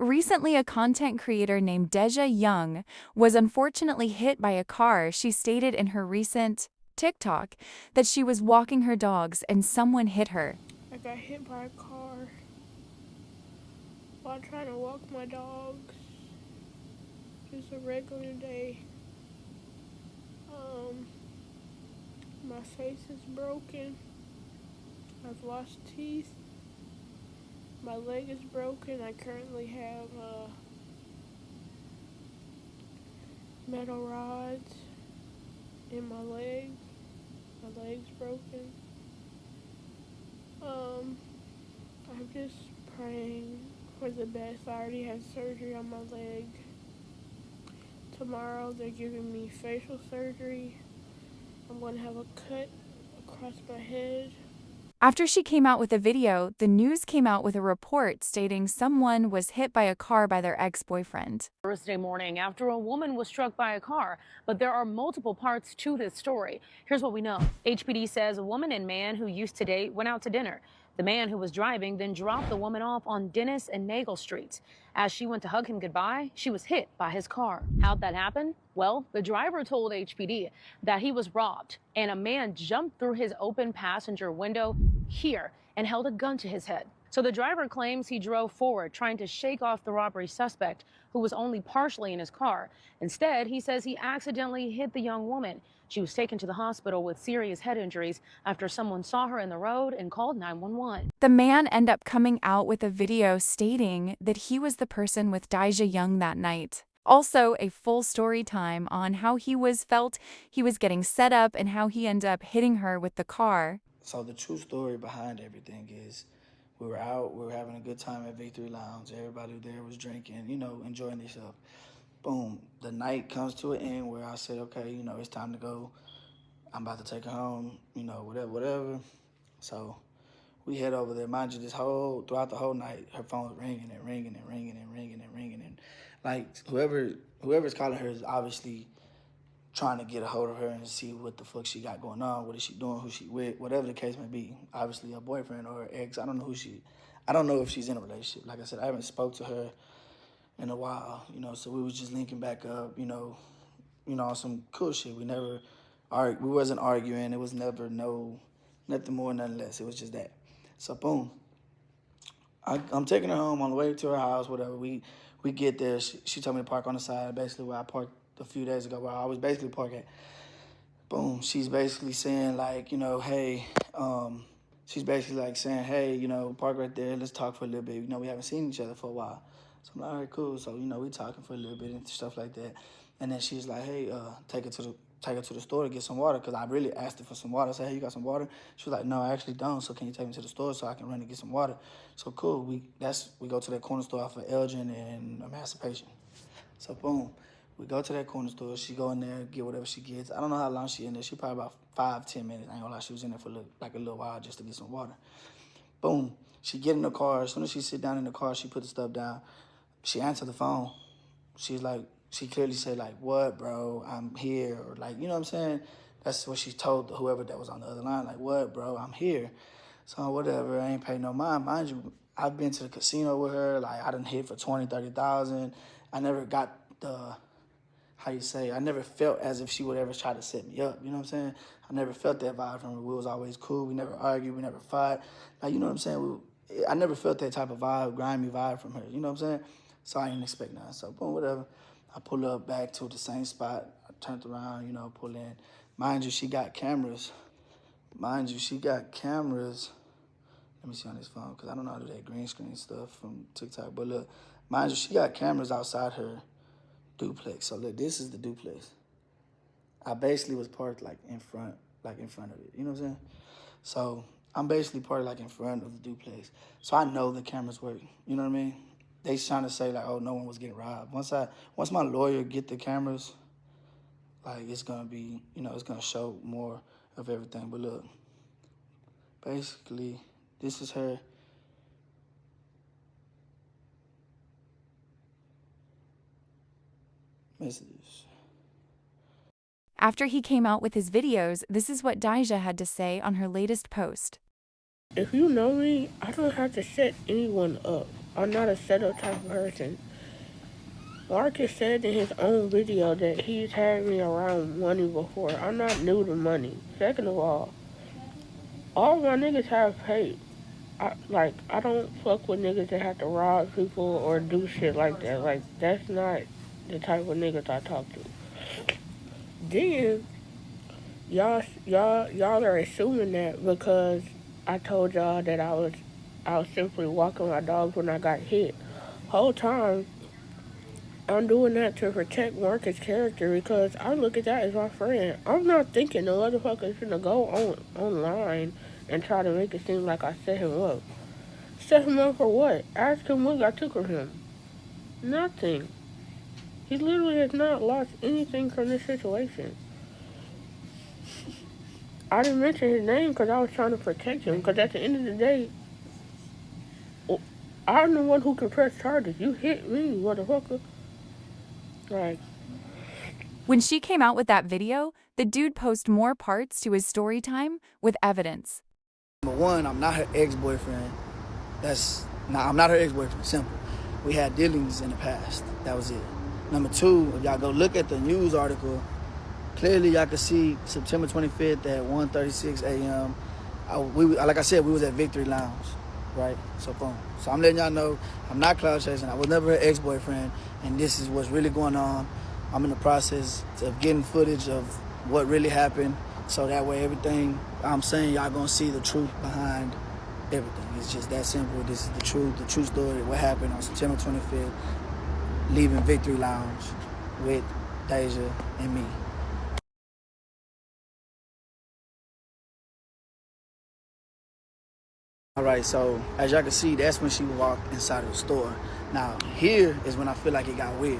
Recently, a content creator named Daja was unfortunately hit by a car. She stated in her recent TikTok that she was walking her dogs and someone hit her. I got hit by a car while trying to walk my dogs. Just a regular day. Um, my face is broken. I've lost teeth. My leg is broken. I currently have metal rods in my leg. My leg's broken. I'm just praying for the best. I already had surgery on my leg. Tomorrow they're giving me facial surgery. I'm going to have a cut across my head. After she came out with a video, the news came out with a report stating someone was hit by a car by their ex-boyfriend. Thursday morning after a woman was struck by a car, but there are multiple parts to this story. Here's what we know. HPD says a woman and man who used to date went out to dinner. The man who was driving then dropped the woman off on Dennis and Nagel Streets. As she went to hug him goodbye, she was hit by his car. How'd that happen? Well, the driver told HPD that he was robbed and a man jumped through his open passenger window here and held a gun to his head. So the driver claims he drove forward, trying to shake off the robbery suspect, who was only partially in his car. Instead, he says he accidentally hit the young woman. She was taken to the hospital with serious head injuries after someone saw her in the road and called 911. The man ended up coming out with a video stating that he was the person with Daja that night. Also, a full story time on how he was getting set up and how he ended up hitting her with the car. So the true story behind everything is we were out, we were having a good time at Victory Lounge. Everybody there was drinking, enjoying themselves. Boom, the night comes to an end where I said, okay, it's time to go. I'm about to take her home, whatever. So we head over there. Mind you, throughout the whole night, her phone's ringing and ringing and ringing and ringing and ringing. And like whoever's calling her is obviously trying to get a hold of her and see what the fuck she got going on, what is she doing, who she with, whatever the case may be. Obviously her boyfriend or her ex, I don't know if she's in a relationship. Like I said, I haven't spoke to her in a while, so we was just linking back up, on some cool shit. We wasn't arguing. It was never nothing more, nothing less. It was just that. So boom, I'm taking her home on the way to her house, whatever. We get there. She told me to park on the side, basically where I parked a few days ago, where I was basically parked at. Boom, she's basically saying like, hey, she's basically like saying, hey, park right there. Let's talk for a little bit. We haven't seen each other for a while. So I'm like, all right, cool. So, we talking for a little bit and stuff like that. And then she's like, hey, take her to the store to get some water, because I really asked her for some water. I said, hey, you got some water? She was like, no, I actually don't. So can you take me to the store so I can run and get some water? So cool. We go to that corner store off of Elgin and Emancipation. So boom, we go to that corner store. She go in there, get whatever she gets. I don't know how long she in there. She probably about 5-10 minutes. I ain't gonna lie, she was in there for a little while just to get some water. Boom, she get in the car. As soon as she sit down in the car, she put the stuff down. She answered the phone. She's like, she clearly said like, what, bro, I'm here, or like, you know what I'm saying? That's what she told whoever that was on the other line, like, what, bro, I'm here. So whatever, I ain't paid no mind. Mind you, I've been to the casino with her. Like, I done hit for 20, 30,000. I never got I never felt as if she would ever try to set me up, you know what I'm saying? I never felt that vibe from her. We was always cool. We never argued. We never fought. Like, you know what I'm saying? I never felt that type of vibe, grimy vibe from her, you know what I'm saying? So I didn't expect nothing. So boom, whatever. I pull up back to the same spot. I turned around, pull in. Mind you, she got cameras. Let me see on this phone, because I don't know how to do that green screen stuff from TikTok. But look, mind you, she got cameras outside her duplex. So look, this is the duplex. I basically was parked in front of it. You know what I'm saying? So I'm basically parked in front of the duplex. So I know the cameras work. You know what I mean? They trying to say like, oh, no one was getting robbed. Once my lawyer get the cameras, it's gonna be, it's gonna show more of everything. But look, basically, this is her. Messages. After he came out with his videos, this is what Daja had to say on her latest post. If you know me, I don't have to set anyone up. I'm not a settled type of person. Marcus said in his own video that he's had me around money before. I'm not new to money. Second of all my niggas have paid. I don't fuck with niggas that have to rob people or do shit like that. Like, that's not the type of niggas I talk to. Then, y'all are assuming that because I told y'all that I was simply walking my dogs when I got hit. Whole time, I'm doing that to protect Marcus' character because I look at that as my friend. I'm not thinking the motherfucker's gonna go online and try to make it seem like I set him up. Set him up for what? Ask him what I took of him. Nothing. He literally has not lost anything from this situation. I didn't mention his name because I was trying to protect him. Because at the end of the day, I'm the one who can press charges. You hit me, motherfucker. Like, When she came out with that video, the dude posted more parts to his story time with evidence. Number one, I'm not her ex-boyfriend. I'm not her ex-boyfriend, simple. We had dealings in the past. That was it. Number two, if y'all go look at the news article, clearly y'all can see September 25th at 1:36 a.m. Like I said, we was at Victory Lounge, right? So boom. So I'm letting y'all know I'm not cloud chasing. I was never her ex-boyfriend, and this is what's really going on. I'm in the process of getting footage of what really happened, so that way everything I'm saying, y'all gonna see the truth behind everything. It's just that simple. This is the true story, what happened on September 25th, leaving Victory Lounge with Daja and me. All right, so as y'all can see, that's when she walked inside of the store. Now, here is when I feel like it got weird.